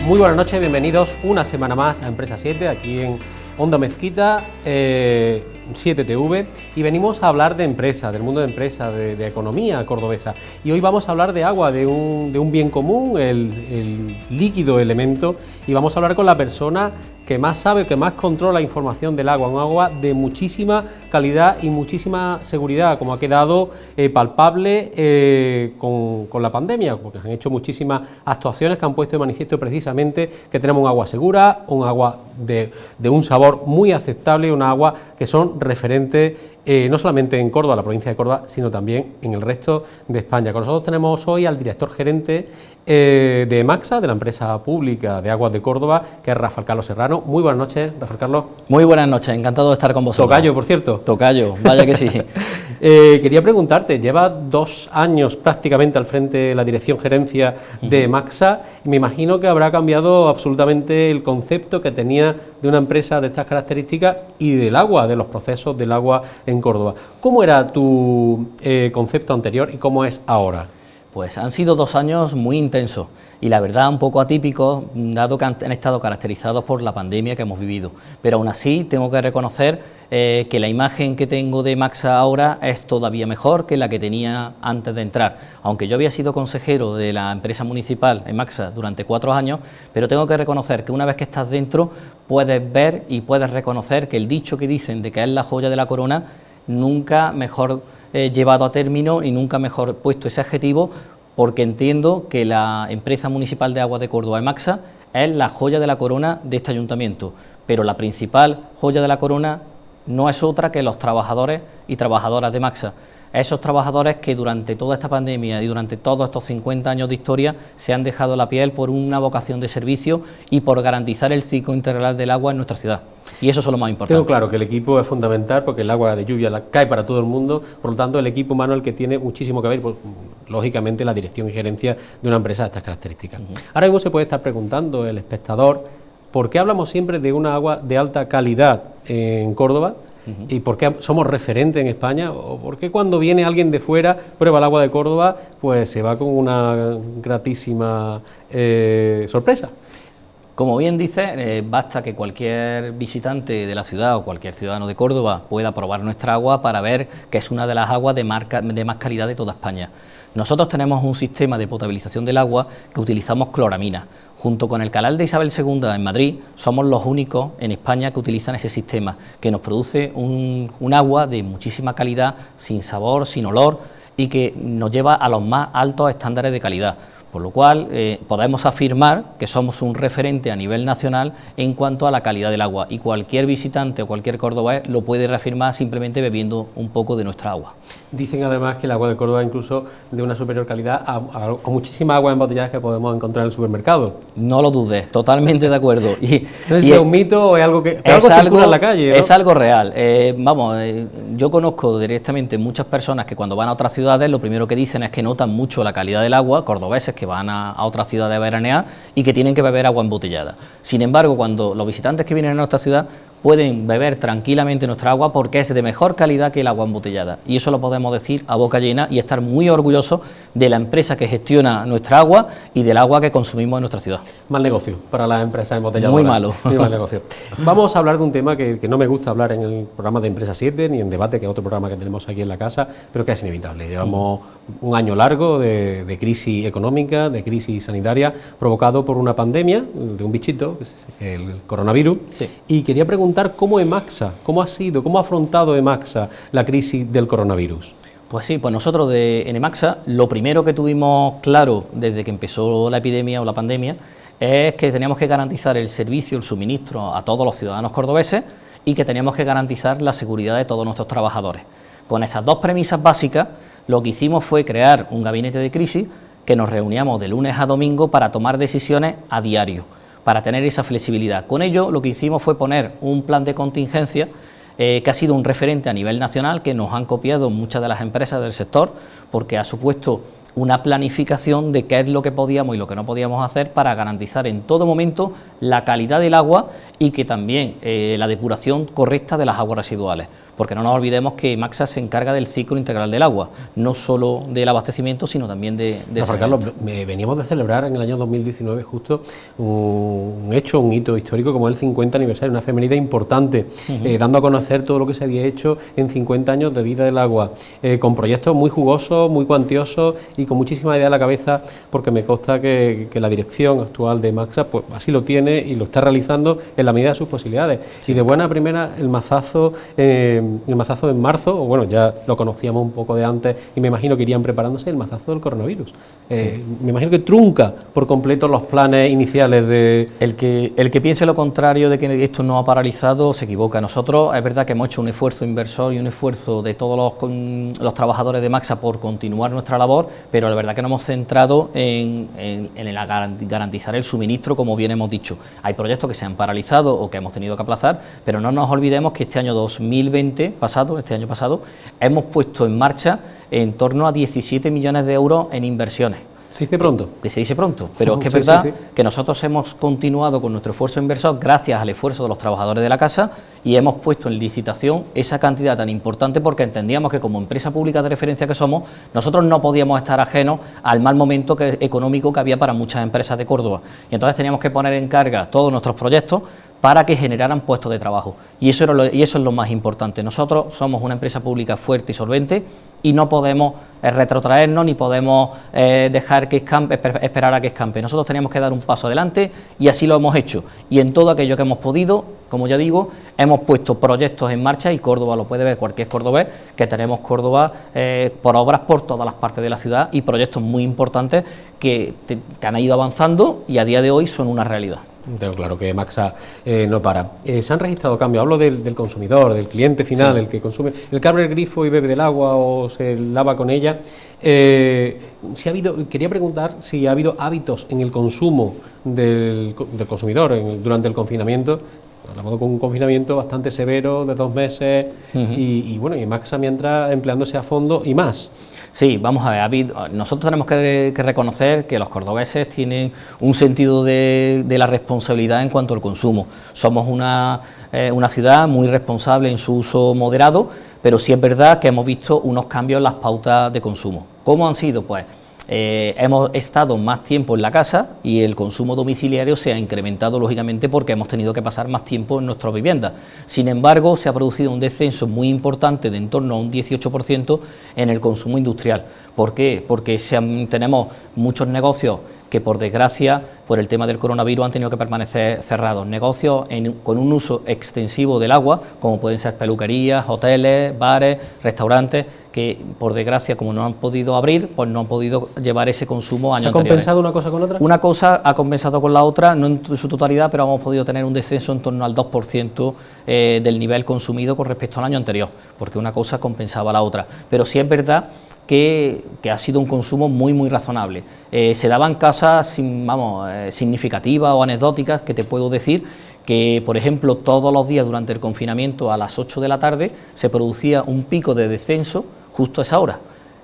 Muy buenas noches, bienvenidos una semana más a Empresa 7, aquí en Onda Mezquita, 7TV, y venimos a hablar de empresa, del mundo de empresa, de economía cordobesa. Y hoy vamos a hablar de agua, de un bien común, el líquido elemento, y vamos a hablar con la persona que más sabe, que más controla la información del agua, un agua de muchísima calidad y muchísima seguridad, como ha quedado palpable con la pandemia, porque han hecho muchísimas actuaciones que han puesto de manifiesto precisamente que tenemos un agua segura, un agua de un sabor muy aceptable, un agua que son referentes no solamente en Córdoba, la provincia de Córdoba, sino también en el resto de España. Con nosotros tenemos hoy al director gerente de EMACSA, de la empresa pública de aguas de Córdoba, que es Rafael Carlos Serrano. Muy buenas noches, Rafael Carlos. Muy buenas noches, encantado de estar con vosotros. Tocayo, por cierto. Tocayo, vaya que sí. Quería preguntarte, lleva 2 años prácticamente al frente de la dirección gerencia de EMACSA, y me imagino que habrá cambiado absolutamente el concepto que tenía de una empresa de estas características y del agua, de los procesos del agua en Córdoba. ¿Cómo era tu concepto anterior y cómo es ahora? Pues han sido 2 años muy intensos y la verdad un poco atípicos, dado que han estado caracterizados por la pandemia que hemos vivido. Pero aún así tengo que reconocer que la imagen que tengo de EMACSA ahora es todavía mejor que la que tenía antes de entrar. Aunque yo había sido consejero de la empresa municipal EMACSA durante 4 años, pero tengo que reconocer que una vez que estás dentro puedes ver y puedes reconocer que el dicho que dicen de que es la joya de la corona, nunca mejor llevado a término y nunca mejor puesto ese adjetivo, porque entiendo que la empresa municipal de aguas de Córdoba, EMACSA, es la joya de la corona de este ayuntamiento, pero la principal joya de la corona no es otra que los trabajadores y trabajadoras de EMACSA. Esos trabajadores que durante toda esta pandemia y durante todos estos 50 años de historia se han dejado la piel por una vocación de servicio y por garantizar el ciclo integral del agua en nuestra ciudad. Y eso es lo más importante. Tengo claro que el equipo es fundamental porque el agua de lluvia cae para todo el mundo, por lo tanto el equipo humano es el que tiene muchísimo que ver, pues, lógicamente la dirección y gerencia de una empresa de estas características. Ahora mismo se puede estar preguntando el espectador, ¿por qué hablamos siempre de una agua de alta calidad en Córdoba? ¿Y por qué somos referentes en España? ¿O por qué cuando viene alguien de fuera, prueba el agua de Córdoba, pues se va con una gratísima sorpresa? Como bien dice, basta que cualquier visitante de la ciudad o cualquier ciudadano de Córdoba pueda probar nuestra agua para ver que es una de las aguas de más calidad de toda España. Nosotros tenemos un sistema de potabilización del agua que utilizamos cloramina. Junto con el canal de Isabel II en Madrid, somos los únicos en España que utilizan ese sistema, que nos produce un agua de muchísima calidad, sin sabor, sin olor, y que nos lleva a los más altos estándares de calidad. Por lo cual podemos afirmar que somos un referente a nivel nacional en cuanto a la calidad del agua, y cualquier visitante o cualquier cordobés lo puede reafirmar simplemente bebiendo un poco de nuestra agua. Dicen además que el agua de Córdoba incluso de una superior calidad a muchísimas aguas embotelladas que podemos encontrar en el supermercado. No lo dudes, totalmente de acuerdo. No sé si es un mito o es algo que circula en la calle, ¿no? Es algo real. Yo conozco directamente muchas personas que cuando van a otras ciudades lo primero que dicen es que notan mucho la calidad del agua, cordobeses que van a otras ciudades a veranear y que tienen que beber agua embotellada. Sin embargo, cuando los visitantes que vienen a nuestra ciudad pueden beber tranquilamente nuestra agua porque es de mejor calidad que el agua embotellada, y eso lo podemos decir a boca llena y estar muy orgullosos de la empresa que gestiona nuestra agua y del agua que consumimos en nuestra ciudad. Mal negocio para las empresas embotelladoras. Muy malo. Muy mal negocio. Vamos a hablar de un tema que no me gusta hablar en el programa de Empresa 7 ni en Debate, que es otro programa que tenemos aquí en la casa, pero que es inevitable. Llevamos un año largo de crisis económica, de crisis sanitaria, provocado por una pandemia de un bichito, que es el coronavirus. Sí. Y quería preguntar cómo EMACSA, cómo ha afrontado EMACSA la crisis del coronavirus. Pues sí, pues nosotros en EMACSA lo primero que tuvimos claro desde que empezó la epidemia o la pandemia es que teníamos que garantizar el servicio, el suministro a todos los ciudadanos cordobeses y que teníamos que garantizar la seguridad de todos nuestros trabajadores. Con esas 2 premisas básicas, lo que hicimos fue crear un gabinete de crisis que nos reuníamos de lunes a domingo para tomar decisiones a diario, para tener esa flexibilidad. Con ello lo que hicimos fue poner un plan de contingencia que ha sido un referente a nivel nacional, que nos han copiado muchas de las empresas del sector, porque ha supuesto una planificación de qué es lo que podíamos y lo que no podíamos hacer para garantizar en todo momento la calidad del agua y que también la depuración correcta de las aguas residuales. porque no nos olvidemos que Maxa se encarga del ciclo integral del agua, no solo del abastecimiento, sino también de Juan Carlos, veníamos de celebrar en el año 2019 justo un hito histórico como el 50 aniversario, una efeméride importante, dando a conocer todo lo que se había hecho en 50 años de vida del agua, con proyectos muy jugosos, muy cuantiosos y con muchísima idea a la cabeza, porque me consta que la dirección actual de Maxa pues así lo tiene y lo está realizando en la medida de sus posibilidades. Sí. Y de buena primera el mazazo en marzo, o bueno, ya lo conocíamos un poco de antes y me imagino que irían preparándose el mazazo del coronavirus. Sí. Me imagino que trunca por completo los planes iniciales de... El que piense lo contrario de que esto no ha paralizado se equivoca. Nosotros es verdad que hemos hecho un esfuerzo inversor y un esfuerzo de todos los trabajadores de Maxa por continuar nuestra labor, pero la verdad que nos hemos centrado en garantizar el suministro, como bien hemos dicho. Hay proyectos que se han paralizado o que hemos tenido que aplazar, pero no nos olvidemos que este año 2020 este año pasado, hemos puesto en marcha en torno a 17 millones de euros en inversiones. ¿Se dice pronto? Que se dice pronto, pero es que es verdad que nosotros hemos continuado con nuestro esfuerzo inversor gracias al esfuerzo de los trabajadores de la casa y hemos puesto en licitación esa cantidad tan importante porque entendíamos que como empresa pública de referencia que somos, nosotros no podíamos estar ajenos al mal momento económico que había para muchas empresas de Córdoba. Y entonces teníamos que poner en carga todos nuestros proyectos para que generaran puestos de trabajo. Y eso es lo más importante. Nosotros somos una empresa pública fuerte y solvente y no podemos retrotraernos ni podemos dejar que esperar a que escampe. Nosotros teníamos que dar un paso adelante y así lo hemos hecho. Y en todo aquello que hemos podido, como ya digo, hemos puesto proyectos en marcha y Córdoba lo puede ver cualquier cordobés, que tenemos Córdoba por obras por todas las partes de la ciudad y proyectos muy importantes que han ido avanzando y a día de hoy son una realidad. Tengo claro que Maxa no para. Se han registrado cambios, hablo del consumidor, del cliente final, sí. El que consume, el que abre el grifo y bebe del agua o se lava con ella. Quería preguntar si ha habido hábitos en el consumo del consumidor durante el confinamiento. Hablamos de un confinamiento bastante severo de 2 meses y Maxa mientras empleándose a fondo y más. Sí, vamos a ver, nosotros tenemos que reconocer que los cordobeses tienen un sentido de la responsabilidad en cuanto al consumo. Somos una ciudad muy responsable en su uso moderado, pero sí es verdad que hemos visto unos cambios en las pautas de consumo. ¿Cómo han sido? Pues hemos estado más tiempo en la casa y el consumo domiciliario se ha incrementado lógicamente porque hemos tenido que pasar más tiempo en nuestras viviendas. Sin embargo, se ha producido un descenso muy importante de en torno a un 18% en el consumo industrial. ¿Por qué? Porque tenemos muchos negocios que por desgracia, por el tema del coronavirus, han tenido que permanecer cerrados. Negocios con un uso extensivo del agua, como pueden ser peluquerías, hoteles, bares, restaurantes, que por desgracia, como no han podido abrir, pues no han podido llevar ese consumo años anteriores. ¿Se ha compensado una cosa con otra? Una cosa ha compensado con la otra, no en su totalidad, pero hemos podido tener un descenso en torno al 2% del nivel consumido con respecto al año anterior, porque una cosa compensaba a la otra. Pero sí es verdad que ha sido un consumo muy razonable. Se daban casas significativas o anecdóticas que te puedo decir que, por ejemplo, todos los días durante el confinamiento a las 8 de la tarde se producía un pico de descenso justo a esa hora,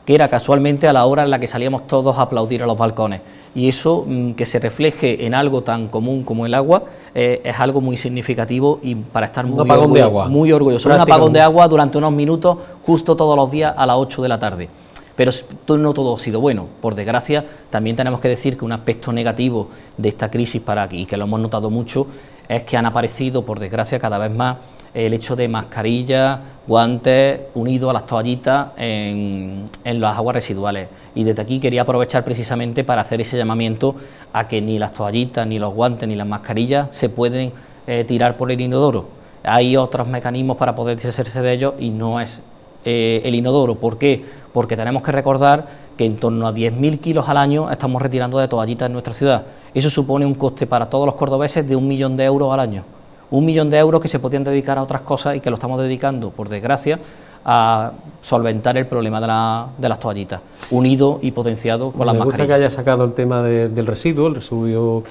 que era casualmente a la hora en la que salíamos todos a aplaudir a los balcones. Y eso, que se refleje en algo tan común como el agua, es algo muy significativo y para estar muy orgulloso. Un apagón de agua durante unos minutos, justo todos los días a las 8 de la tarde. Pero no todo ha sido bueno. Por desgracia, también tenemos que decir que un aspecto negativo de esta crisis, y que lo hemos notado mucho, es que han aparecido, por desgracia, cada vez más el hecho de mascarillas, guantes, unidos a las toallitas en las aguas residuales. Y desde aquí quería aprovechar precisamente para hacer ese llamamiento a que ni las toallitas, ni los guantes, ni las mascarillas se pueden tirar por el inodoro. Hay otros mecanismos para poder deshacerse de ellos y no es el inodoro. ¿Por qué? Porque tenemos que recordar que en torno a 10.000 kilos al año estamos retirando de toallitas en nuestra ciudad. Eso supone un coste para todos los cordobeses de 1 millón de euros al año. 1 millón de euros que se podían dedicar a otras cosas y que lo estamos dedicando, por desgracia, a solventar el problema de las toallitas, unido y potenciado con las mascarillas. Me gusta que haya sacado el tema del residuo, el residuo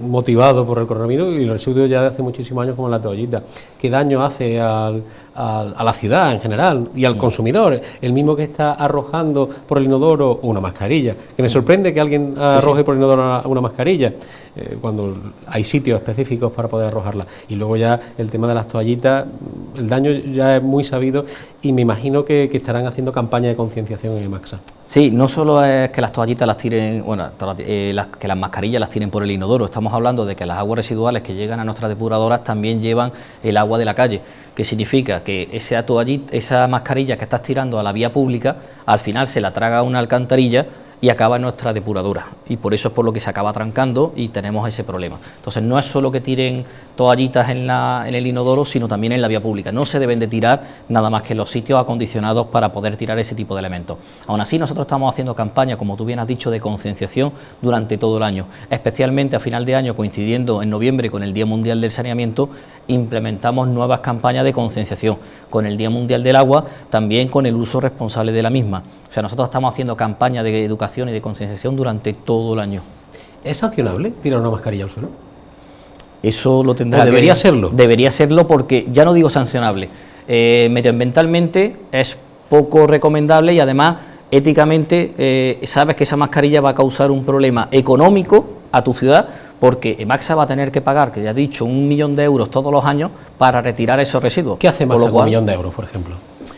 motivado por el coronavirus y el residuo ya de hace muchísimos años como la toallita. ¿Qué daño hace al a la ciudad en general y al consumidor, el mismo que está arrojando por el inodoro una mascarilla, que me sorprende que alguien arroje por el inodoro una mascarilla, cuando hay sitios específicos para poder arrojarla. Y luego ya el tema de las toallitas, el daño ya es muy sabido y me imagino que estarán haciendo campaña de concienciación en EMACSA. Sí, no solo es que las toallitas las tiren, bueno, que las mascarillas las tiren por el inodoro, estamos hablando de que las aguas residuales que llegan a nuestras depuradoras también llevan el agua de la calle, que significa que esa mascarilla que estás tirando a la vía pública, al final se la traga una alcantarilla y acaba en nuestra depuradora, y por eso es por lo que se acaba trancando y tenemos ese problema. Entonces no es solo que tiren toallitas en el inodoro, sino también en la vía pública. No se deben de tirar nada más que en los sitios acondicionados para poder tirar ese tipo de elementos. Aún así, nosotros estamos haciendo campaña, como tú bien has dicho, de concienciación durante todo el año, especialmente a final de año, coincidiendo en noviembre con el Día Mundial del Saneamiento, implementamos nuevas campañas de concienciación, con el Día Mundial del Agua, también con el uso responsable de la misma. O sea, nosotros estamos haciendo campañas de educación y de concienciación durante todo el año. ¿Es sancionable tirar una mascarilla al suelo? Eso lo tendrá. ¿O debería serlo? Debería serlo, porque ya no digo sancionable. Medioambientalmente es poco recomendable y además éticamente sabes que esa mascarilla va a causar un problema económico a tu ciudad, porque EMACSA va a tener que pagar, que ya he dicho, 1 millón de euros todos los años para retirar esos residuos. ¿Qué hace EMACSA con 1 millón de euros, por ejemplo?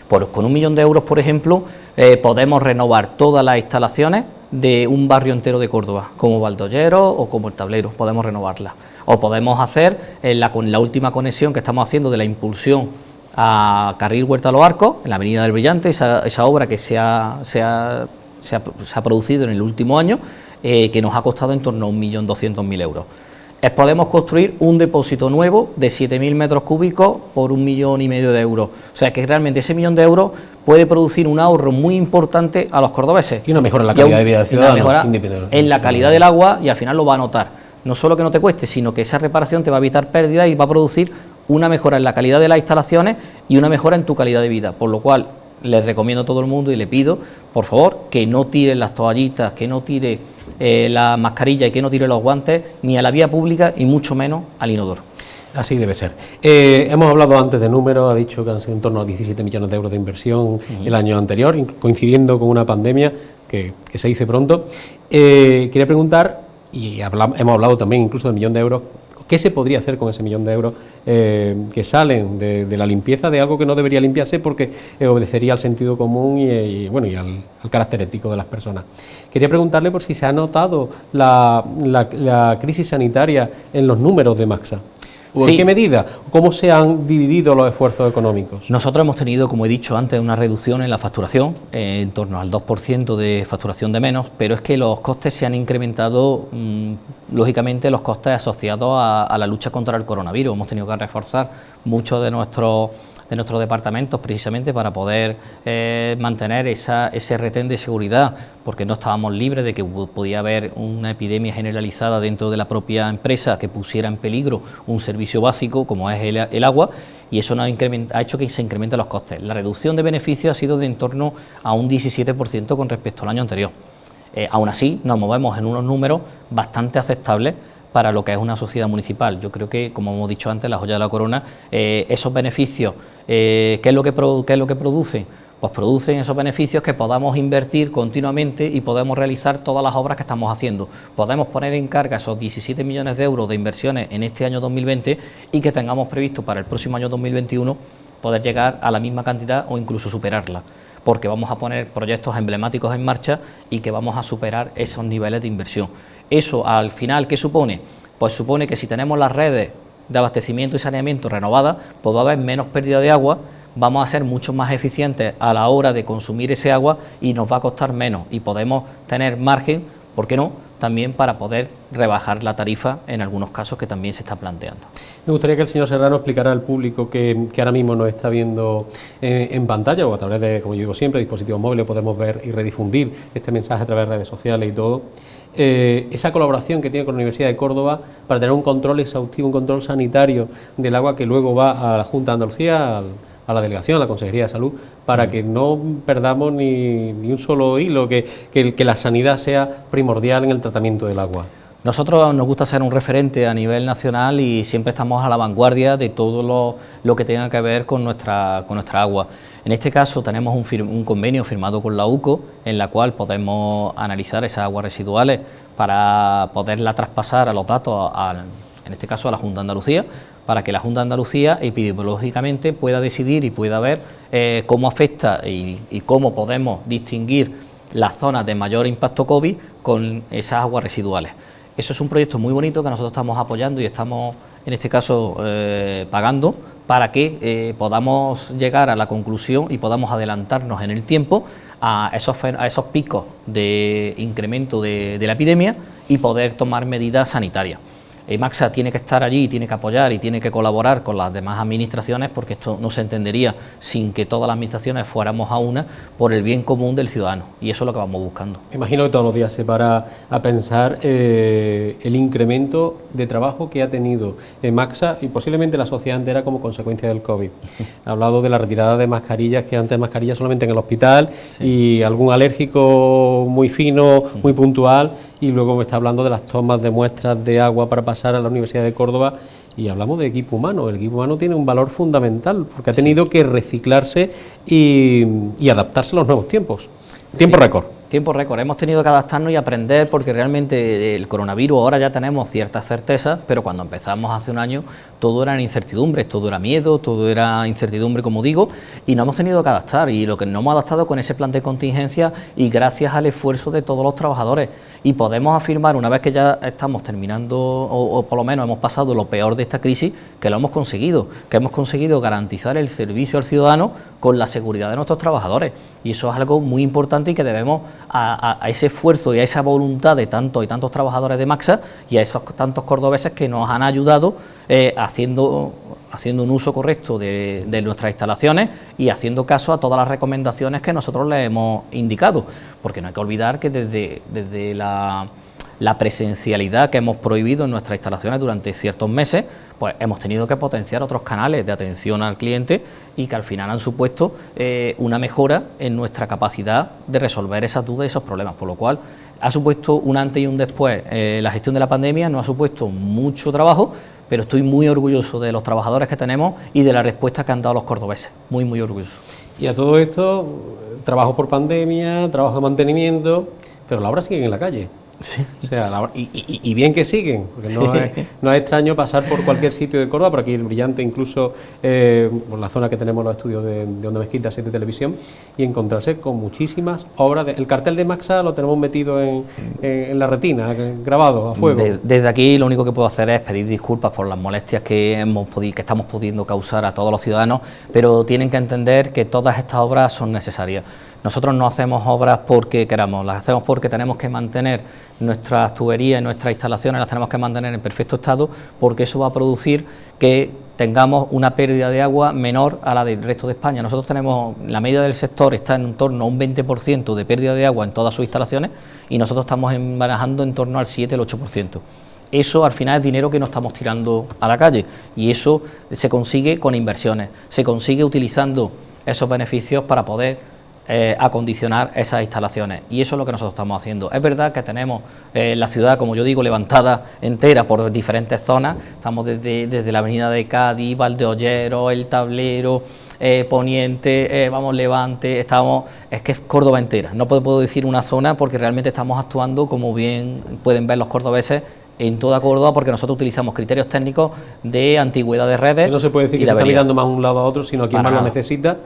Pues con 1 millón de euros, por ejemplo, podemos renovar todas las instalaciones de un barrio entero de Córdoba, como Valdollero o como El Tablero, podemos renovarlas. O podemos hacer con la última conexión que estamos haciendo de la impulsión a Carril Huerta Los Arcos, en la Avenida del Brillante, esa obra que se ha producido en el último año, que nos ha costado en torno a 1.200.000 euros. Podemos construir un depósito nuevo de 7.000 metros cúbicos por 1,5 millones de euros. O sea que realmente ese 1 millón de euros puede producir un ahorro muy importante a los cordobeses. Y una mejora en la calidad de vida del ciudadano. En la calidad del agua, y al final lo va a notar. No solo que no te cueste, sino que esa reparación te va a evitar pérdidas y va a producir una mejora en la calidad de las instalaciones y una mejora en tu calidad de vida. Por lo cual les recomiendo a todo el mundo y le pido, por favor, que no tire las toallitas, que no tire la mascarilla y que no tire los guantes ni a la vía pública y mucho menos al inodoro. Así debe ser. Hemos hablado antes de números, ha dicho que han sido en torno a 17 millones de euros de inversión el año anterior, coincidiendo con una pandemia que se dice pronto. Quería preguntar, y hemos hablado también incluso del 1 millón de euros, ¿qué se podría hacer con ese 1 millón de euros que salen de la limpieza de algo que no debería limpiarse porque obedecería al sentido común y al carácter ético de las personas? Quería preguntarle por si se ha notado la crisis sanitaria en los números de EMACSA. ¿O en qué medida? ¿Cómo se han dividido los esfuerzos económicos? Nosotros hemos tenido, como he dicho antes, una reducción en la facturación, en torno al 2% de facturación de menos, pero es que los costes se han incrementado, lógicamente los costes asociados a la lucha contra el coronavirus. Hemos tenido que reforzar muchos de nuestros departamentos precisamente para poder mantener ese retén de seguridad, porque no estábamos libres de que podía haber una epidemia generalizada dentro de la propia empresa que pusiera en peligro un servicio básico como es el agua, y eso ha hecho que se incrementen los costes. La reducción de beneficios ha sido de en torno a un 17% con respecto al año anterior. Aún así, nos movemos en unos números bastante aceptables para lo que es una sociedad municipal. Yo creo que, como hemos dicho antes, la joya de la corona, esos beneficios, ¿qué es lo que producen? Pues producen esos beneficios que podamos invertir continuamente y podemos realizar todas las obras que estamos haciendo. Podemos poner en carga esos 17 millones de euros de inversiones en este año 2020 y que tengamos previsto para el próximo año 2021 poder llegar a la misma cantidad o incluso superarla, porque vamos a poner proyectos emblemáticos en marcha y que vamos a superar esos niveles de inversión. Eso, al final, ¿qué supone? Pues supone que si tenemos las redes de abastecimiento y saneamiento renovadas, pues va a haber menos pérdida de agua, vamos a ser mucho más eficientes a la hora de consumir ese agua y nos va a costar menos y podemos tener margen, ¿por qué no?, también para poder rebajar la tarifa en algunos casos que también se está planteando. Me gustaría que el señor Serrano explicara al público que ahora mismo nos está viendo en pantalla o a través de, como yo digo siempre, dispositivos móviles, podemos ver y redifundir este mensaje a través de redes sociales y todo, esa colaboración que tiene con la Universidad de Córdoba para tener un control exhaustivo, un control sanitario del agua que luego va a la Junta de Andalucía, a la delegación, a la Consejería de Salud, para que no perdamos ni un solo hilo, que la sanidad sea primordial en el tratamiento del agua. Nosotros nos gusta ser un referente a nivel nacional y siempre estamos a la vanguardia de todo lo que tenga que ver con nuestra agua. En este caso tenemos un convenio firmado con la UCO en la cual podemos analizar esas aguas residuales para poderla traspasar a los datos, en este caso a la Junta de Andalucía, para que la Junta de Andalucía epidemiológicamente pueda decidir y pueda ver cómo afecta y cómo podemos distinguir las zonas de mayor impacto COVID con esas aguas residuales. Eso es un proyecto muy bonito que nosotros estamos apoyando y estamos, en este caso, pagando para que podamos llegar a la conclusión y podamos adelantarnos en el tiempo a esos picos de incremento de la epidemia y poder tomar medidas sanitarias. Emaxa tiene que estar allí, tiene que apoyar y tiene que colaborar con las demás administraciones, porque esto no se entendería sin que todas las administraciones fuéramos a una por el bien común del ciudadano, y eso es lo que vamos buscando. Me imagino que todos los días se para a pensar el incremento de trabajo que ha tenido Emaxa y posiblemente la sociedad entera como consecuencia del COVID. Ha hablado de la retirada de mascarillas, que antes mascarillas solamente en el hospital, sí, y algún alérgico muy fino, muy puntual, y luego me está hablando de las tomas de muestras de agua para pasar a la Universidad de Córdoba, y hablamos de equipo humano. El equipo humano tiene un valor fundamental porque ha tenido que reciclarse y adaptarse a los nuevos tiempos. Tiempo récord. Tiempo récord. Hemos tenido que adaptarnos y aprender porque realmente el coronavirus ahora ya tenemos ciertas certezas, pero cuando empezamos hace un año todo eran incertidumbres, todo era miedo, todo era incertidumbre, como digo, y nos hemos tenido que adaptar, y lo que nos hemos adaptado con ese plan de contingencia y gracias al esfuerzo de todos los trabajadores. Y podemos afirmar, una vez que ya estamos terminando o por lo menos hemos pasado lo peor de esta crisis, que lo hemos conseguido, que hemos conseguido garantizar el servicio al ciudadano con la seguridad de nuestros trabajadores, y eso es algo muy importante y que debemos a ese esfuerzo y a esa voluntad de tantos y tantos trabajadores de Emaxa y a esos tantos cordobeses que nos han ayudado haciendo un uso correcto de nuestras instalaciones y haciendo caso a todas las recomendaciones que nosotros les hemos indicado, porque no hay que olvidar que desde la presencialidad que hemos prohibido en nuestras instalaciones durante ciertos meses, pues hemos tenido que potenciar otros canales de atención al cliente y que al final han supuesto una mejora en nuestra capacidad de resolver esas dudas y esos problemas, por lo cual ha supuesto un antes y un después. La gestión de la pandemia nos ha supuesto mucho trabajo, pero estoy muy orgulloso de los trabajadores que tenemos y de la respuesta que han dado los cordobeses, muy, muy orgulloso. Y a todo esto, trabajo por pandemia, trabajo de mantenimiento, pero las obras siguen en la calle. Sí. O sea, y bien que siguen, porque no es extraño pasar por cualquier sitio de Córdoba, por aquí el Brillante, incluso por la zona que tenemos los estudios de Onda Mezquita, 7 Televisión, y encontrarse con muchísimas obras. El cartel de Emaxa lo tenemos metido en la retina, grabado a fuego. Desde aquí lo único que puedo hacer es pedir disculpas por las molestias que estamos pudiendo causar a todos los ciudadanos, pero tienen que entender que todas estas obras son necesarias. Nosotros no hacemos obras porque queramos, las hacemos porque tenemos que mantener nuestras tuberías y nuestras instalaciones, las tenemos que mantener en perfecto estado, porque eso va a producir que tengamos una pérdida de agua menor a la del resto de España. Nosotros tenemos, la media del sector está en torno a un 20% de pérdida de agua en todas sus instalaciones y nosotros estamos manejando en torno al 7, el 8%. Eso al final es dinero que no estamos tirando a la calle y eso se consigue con inversiones, se consigue utilizando esos beneficios para poder acondicionar esas instalaciones, y eso es lo que nosotros estamos haciendo. Es verdad que tenemos la ciudad, como yo digo, levantada entera por diferentes zonas. Estamos desde la avenida de Cádiz, Valdeollero, El Tablero, Poniente, Levante, es que es Córdoba entera. No puedo decir una zona porque realmente estamos actuando, como bien pueden ver los cordobeses, en toda Córdoba, porque nosotros utilizamos criterios técnicos de antigüedad de redes. Que no se puede decir que se está mirando más a un lado a otro, sino a quien más lo necesita.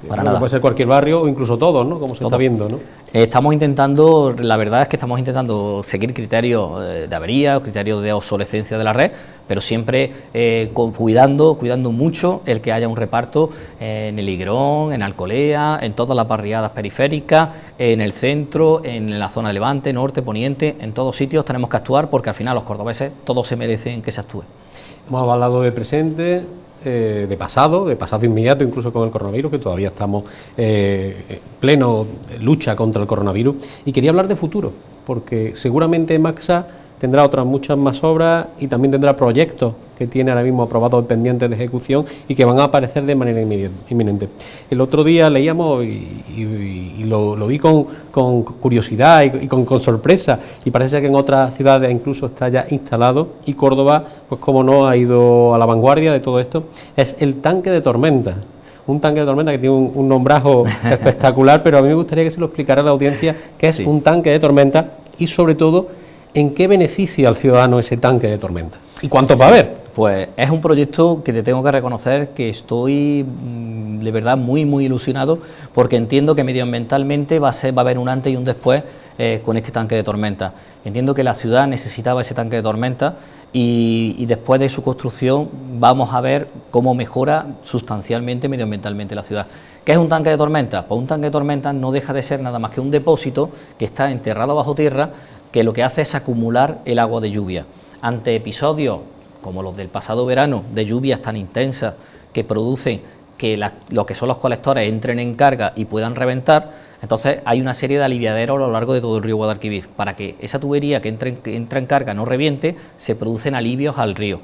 Para nada. Puede ser cualquier barrio o incluso todos, ¿no? Como se está viendo, ¿no? Estamos intentando, la verdad es que estamos intentando seguir criterios de avería, criterios de obsolescencia de la red, pero siempre cuidando mucho el que haya un reparto en el Higuerón, en Alcolea, en todas las barriadas periféricas, en el centro, en la zona de Levante, Norte, Poniente, en todos sitios tenemos que actuar porque al final los cordobeses todos se merecen que se actúe. Hemos hablado de presente, de pasado inmediato, incluso con el coronavirus, que todavía estamos en pleno lucha contra el coronavirus, y quería hablar de futuro, porque seguramente Emaxa tendrá otras muchas más obras y también tendrá proyectos que tiene ahora mismo aprobados pendientes de ejecución y que van a aparecer de manera inminente. El otro día leíamos y lo vi con curiosidad y con sorpresa, y parece ser que en otras ciudades incluso está ya instalado, y Córdoba, pues como no, ha ido a la vanguardia de todo esto, es el tanque de tormenta. Un tanque de tormenta que tiene un nombrajo espectacular, pero a mí me gustaría que se lo explicara a la audiencia qué es un tanque de tormenta y, sobre todo, en qué beneficia al ciudadano ese tanque de tormenta y cuánto va a haber. Pues es un proyecto que te tengo que reconocer que estoy de verdad muy ilusionado, porque entiendo que medioambientalmente va a haber un antes y un después con este tanque de tormenta. Entiendo que la ciudad necesitaba ese tanque de tormenta y después de su construcción vamos a ver cómo mejora sustancialmente medioambientalmente la ciudad. ¿Qué es un tanque de tormenta? Pues un tanque de tormenta no deja de ser nada más que un depósito que está enterrado bajo tierra, que lo que hace es acumular el agua de lluvia. Ante episodios como los del pasado verano, de lluvias tan intensas que producen que lo que son los colectores entren en carga y puedan reventar, entonces hay una serie de aliviaderos a lo largo de todo el río Guadalquivir. Para que esa tubería que entra en carga no reviente, se producen alivios al río.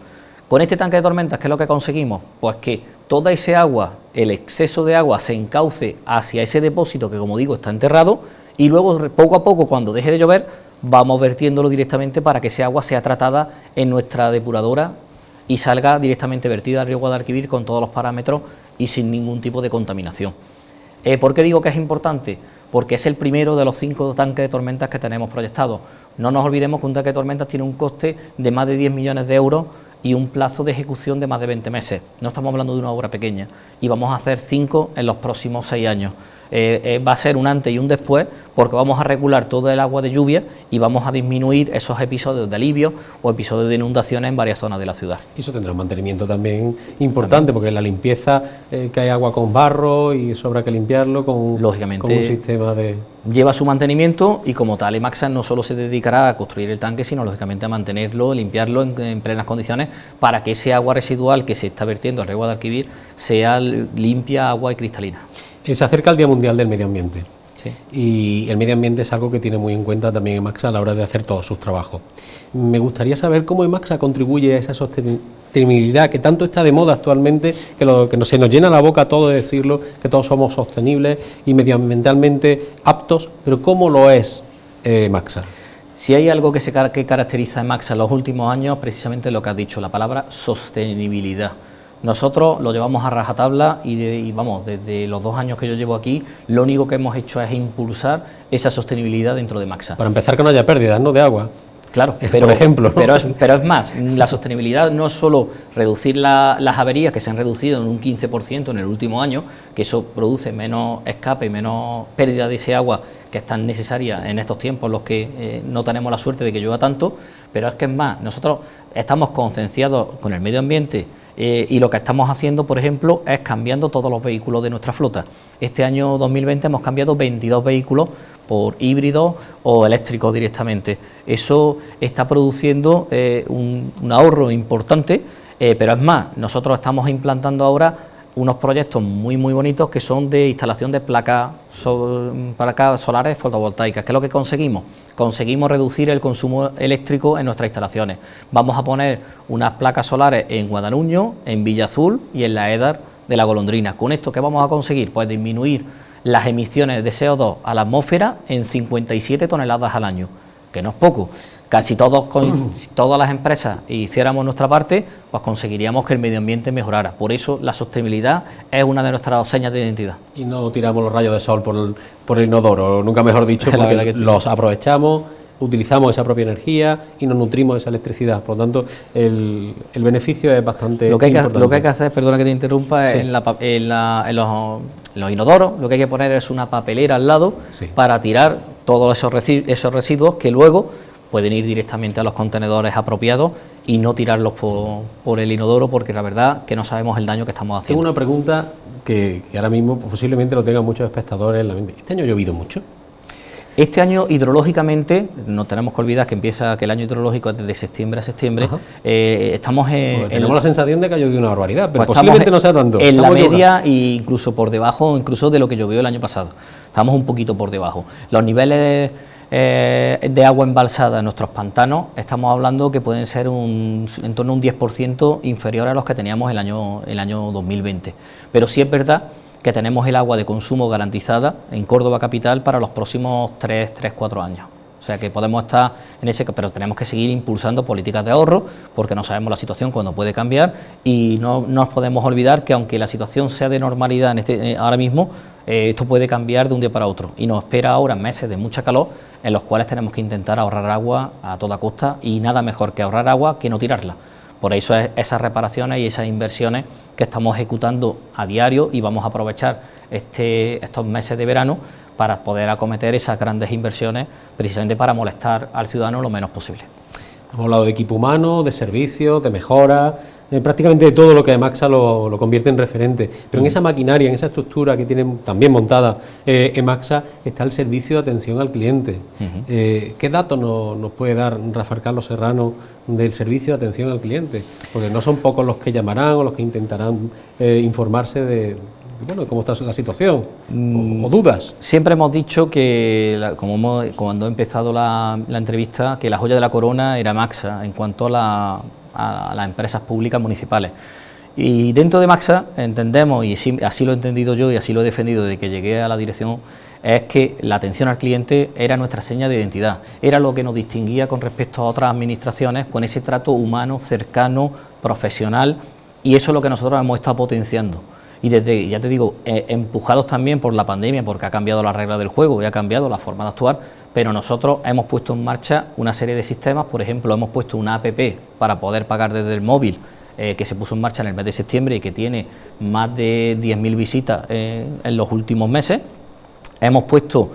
Con este tanque de tormentas, ¿qué es lo que conseguimos? Pues que toda ese agua, el exceso de agua, se encauce hacia ese depósito que, como digo, está enterrado, y luego, poco a poco, cuando deje de llover, vamos vertiéndolo directamente para que ese agua sea tratada en nuestra depuradora y salga directamente vertida al río Guadalquivir con todos los parámetros y sin ningún tipo de contaminación. ¿Por qué digo que es importante? Porque es el primero de los 5 tanques de tormentas que tenemos proyectados. No nos olvidemos que un tanque de tormentas tiene un coste de más de 10 millones de euros y un plazo de ejecución de más de 20 meses. No estamos hablando de una obra pequeña, y vamos a hacer 5 en los próximos 6 años. Va a ser un antes y un después, porque vamos a regular todo el agua de lluvia y vamos a disminuir esos episodios de alivio o episodios de inundaciones en varias zonas de la ciudad. Y eso tendrá un mantenimiento también importante, porque la limpieza, que hay agua con barro y eso habrá que limpiarlo lógicamente, con un sistema de... Lleva su mantenimiento, y como tal Emaxa no solo se dedicará a construir el tanque, sino lógicamente a mantenerlo, limpiarlo en plenas condiciones, para que ese agua residual que se está vertiendo al río Guadalquivir sea limpia, agua y cristalina. Se acerca el Día Mundial del Medio Ambiente. Sí. Y el medio ambiente es algo que tiene muy en cuenta también Emaxa a la hora de hacer todos sus trabajos. Me gustaría saber cómo Emaxa contribuye a esa sostenibilidad que tanto está de moda actualmente, que se nos llena la boca todo de decirlo, que todos somos sostenibles y medioambientalmente aptos, pero ¿cómo lo es Emaxa? Si hay algo que caracteriza a Emaxa en los últimos años, precisamente lo que has dicho, la palabra sostenibilidad. Nosotros lo llevamos a rajatabla y vamos, desde los 2 años que yo llevo aquí, lo único que hemos hecho es impulsar esa sostenibilidad dentro de Emaxa. Para empezar, que no haya pérdidas, ¿no?, de agua. Claro, por ejemplo, ¿no? pero es más, la sostenibilidad no es solo reducir las averías, que se han reducido en un 15% en el último año, que eso produce menos escape y menos pérdida de ese agua que es tan necesaria en estos tiempos en los que no tenemos la suerte de que llueva tanto, pero es que es más, nosotros estamos concienciados con el medio ambiente. Y lo que estamos haciendo, por ejemplo, es cambiando todos los vehículos de nuestra flota. Este año 2020 hemos cambiado 22 vehículos por híbridos o eléctricos directamente. Eso está produciendo un ahorro importante, pero es más, nosotros estamos implantando ahora unos proyectos muy bonitos que son de instalación de placas solares fotovoltaicas. ¿Qué es lo que conseguimos? Conseguimos reducir el consumo eléctrico en nuestras instalaciones. Vamos a poner unas placas solares en Guadanuño, en Villa Azul y en la EDAR de La Golondrina. ¿Con esto qué vamos a conseguir? Pues disminuir las emisiones de CO2 a la atmósfera en 57 toneladas al año, que no es poco. Casi todas las empresas hiciéramos nuestra parte, pues conseguiríamos que el medio ambiente mejorara. Por eso la sostenibilidad es una de nuestras señas de identidad. Y no tiramos los rayos de sol por el inodoro, nunca mejor dicho, porque sí, los aprovechamos, utilizamos esa propia energía y nos nutrimos de esa electricidad. Por lo tanto, el beneficio es bastante importante. Lo que hay que hacer, perdona que te interrumpa, sí, en los inodoros, lo que hay que poner es una papelera al lado, sí, para tirar todos esos residuos que luego pueden ir directamente a los contenedores apropiados y no tirarlos por el inodoro, porque la verdad que no sabemos el daño que estamos haciendo. Tengo una pregunta que ahora mismo posiblemente lo tengan muchos espectadores en la mente. ¿Este año ha llovido mucho? Este año hidrológicamente, no tenemos que olvidar que el año hidrológico es desde septiembre a septiembre, estamos tenemos la sensación de que ha llovido una barbaridad, pero pues posiblemente no sea tanto. En la media e incluso por debajo, incluso de lo que llovió el año pasado. Estamos un poquito por debajo. Los niveles de agua embalsada en nuestros pantanos, estamos hablando que pueden ser en torno a un 10% inferior a los que teníamos el año 2020. Pero sí es verdad que tenemos el agua de consumo garantizada en Córdoba capital para los próximos 3-4 años. O sea que podemos estar en ese, pero tenemos que seguir impulsando políticas de ahorro, porque no sabemos la situación cuándo puede cambiar, y no nos podemos olvidar que aunque la situación sea de normalidad ahora mismo, esto puede cambiar de un día para otro, y nos espera ahora meses de mucha calor, en los cuales tenemos que intentar ahorrar agua a toda costa, y nada mejor que ahorrar agua que no tirarla. Por eso esas reparaciones y esas inversiones que estamos ejecutando a diario, y vamos a aprovechar estos meses de verano para poder acometer esas grandes inversiones, precisamente para molestar al ciudadano lo menos posible. Hemos hablado de equipo humano, de servicios, de mejora, prácticamente de todo lo que Emaxa lo convierte en referente. Pero en esa maquinaria, en esa estructura que tiene también montada Emaxa, está el servicio de atención al cliente. ¿Qué datos nos puede dar Rafael Carlos Serrano del servicio de atención al cliente? Porque no son pocos los que llamarán o los que intentarán informarse de cómo está la situación, o dudas. Siempre hemos dicho que, cuando he empezado la entrevista, que la joya de la corona era Emaxa en cuanto a las empresas públicas municipales. Y dentro de Emaxa entendemos, y así lo he entendido yo y así lo he defendido desde que llegué a la dirección, es que la atención al cliente era nuestra seña de identidad, era lo que nos distinguía con respecto a otras administraciones, con ese trato humano, cercano, profesional, y eso es lo que nosotros hemos estado potenciando. Y desde, ya te digo, empujados también por la pandemia, porque ha cambiado la regla del juego y ha cambiado la forma de actuar, pero nosotros hemos puesto en marcha una serie de sistemas. Por ejemplo, hemos puesto una app para poder pagar desde el móvil, que se puso en marcha en el mes de septiembre y que tiene más de 10.000 visitas en los últimos meses. Hemos puesto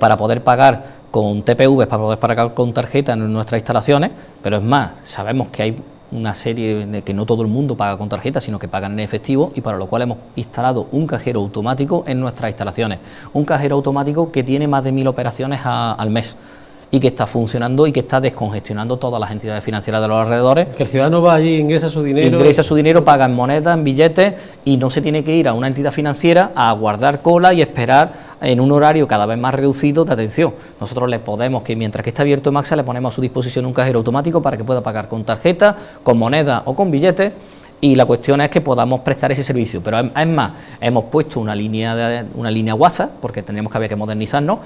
para poder pagar con TPV, para poder pagar con tarjeta en nuestras instalaciones, pero es más, sabemos que hay una serie de que no todo el mundo paga con tarjeta, sino que pagan en efectivo, y para lo cual hemos instalado un cajero automático en nuestras instalaciones. Un cajero automático que tiene más de 1.000 operaciones al mes y que está funcionando y que está descongestionando todas las entidades financieras de los alrededores. Que el ciudadano va allí, ingresa su dinero, paga en moneda, en billetes, y no se tiene que ir a una entidad financiera a guardar cola y esperar en un horario cada vez más reducido de atención. Nosotros le podemos, que mientras que está abierto Emaxa, le ponemos a su disposición un cajero automático para que pueda pagar con tarjeta, con moneda o con billetes, y la cuestión es que podamos prestar ese servicio. Pero es más, hemos puesto una línea WhatsApp, porque tendríamos que haber que modernizarnos.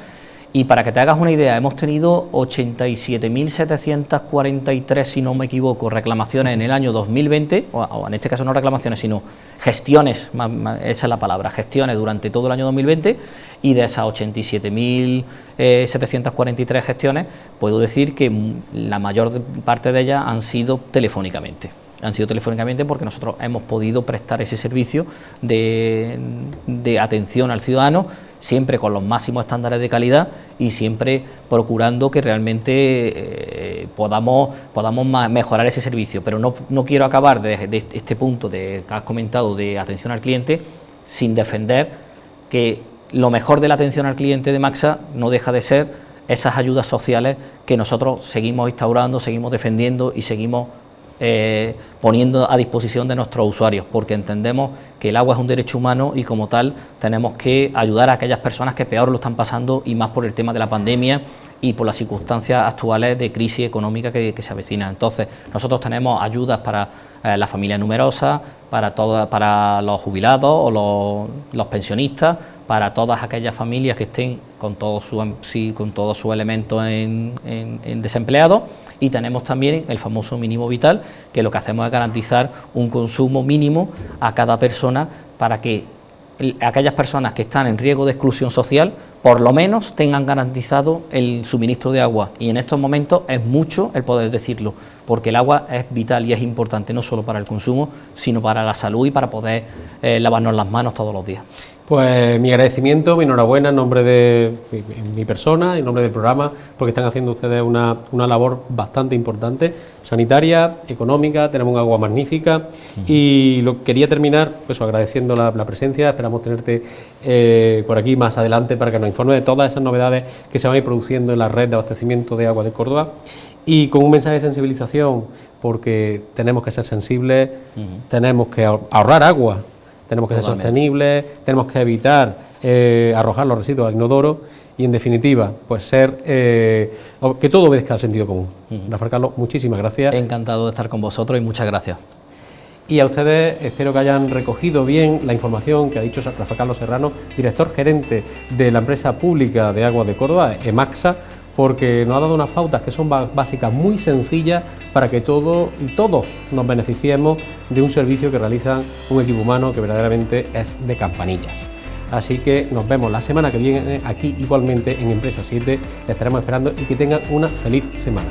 Y para que te hagas una idea, hemos tenido 87.743, si no me equivoco, reclamaciones en el año 2020, o en este caso no reclamaciones, sino gestiones, esa es la palabra, gestiones durante todo el año 2020, y de esas 87.743 gestiones, puedo decir que la mayor parte de ellas han sido telefónicamente. Porque nosotros hemos podido prestar ese servicio de atención al ciudadano, siempre con los máximos estándares de calidad y siempre procurando que realmente podamos mejorar ese servicio. Pero no quiero acabar de este punto que has comentado de atención al cliente sin defender que lo mejor de la atención al cliente de Emaxa no deja de ser esas ayudas sociales que nosotros seguimos instaurando, seguimos defendiendo y seguimos poniendo a disposición de nuestros usuarios, porque entendemos que el agua es un derecho humano y como tal tenemos que ayudar a aquellas personas que peor lo están pasando, y más por el tema de la pandemia y por las circunstancias actuales de crisis económica que se avecina. Entonces nosotros tenemos ayudas para las familias numerosas, para los jubilados o los pensionistas, para todas aquellas familias que estén con todos sus elementos en desempleados, y tenemos también el famoso mínimo vital, que lo que hacemos es garantizar un consumo mínimo a cada persona para que aquellas personas que están en riesgo de exclusión social por lo menos tengan garantizado el suministro de agua, y en estos momentos es mucho el poder decirlo, porque el agua es vital y es importante no solo para el consumo, sino para la salud y para poder lavarnos las manos todos los días. Pues mi agradecimiento, mi enhorabuena en nombre de mi persona, en nombre del programa, porque están haciendo ustedes una labor bastante importante, sanitaria, económica, tenemos un agua magnífica, y quería terminar pues agradeciendo la presencia. Esperamos tenerte por aquí más adelante para que nos informe de todas esas novedades que se van a ir produciendo en la red de abastecimiento de agua de Córdoba, y con un mensaje de sensibilización, porque tenemos que ser sensibles, tenemos que ahorrar agua, tenemos que ser sostenibles, tenemos que evitar arrojar los residuos al inodoro, y en definitiva pues ser que todo obedezca al sentido común. Rafael Carlos, muchísimas gracias. Encantado de estar con vosotros y muchas gracias. Y a ustedes espero que hayan recogido bien la información que ha dicho Rafael Carlos Serrano, director gerente de la empresa pública de Aguas de Córdoba, EMACSA, porque nos ha dado unas pautas que son básicas, muy sencillas, para que todos nos beneficiemos de un servicio que realizan un equipo humano que verdaderamente es de campanillas. Así que nos vemos la semana que viene aquí igualmente en Empresa 7, les estaremos esperando y que tengan una feliz semana.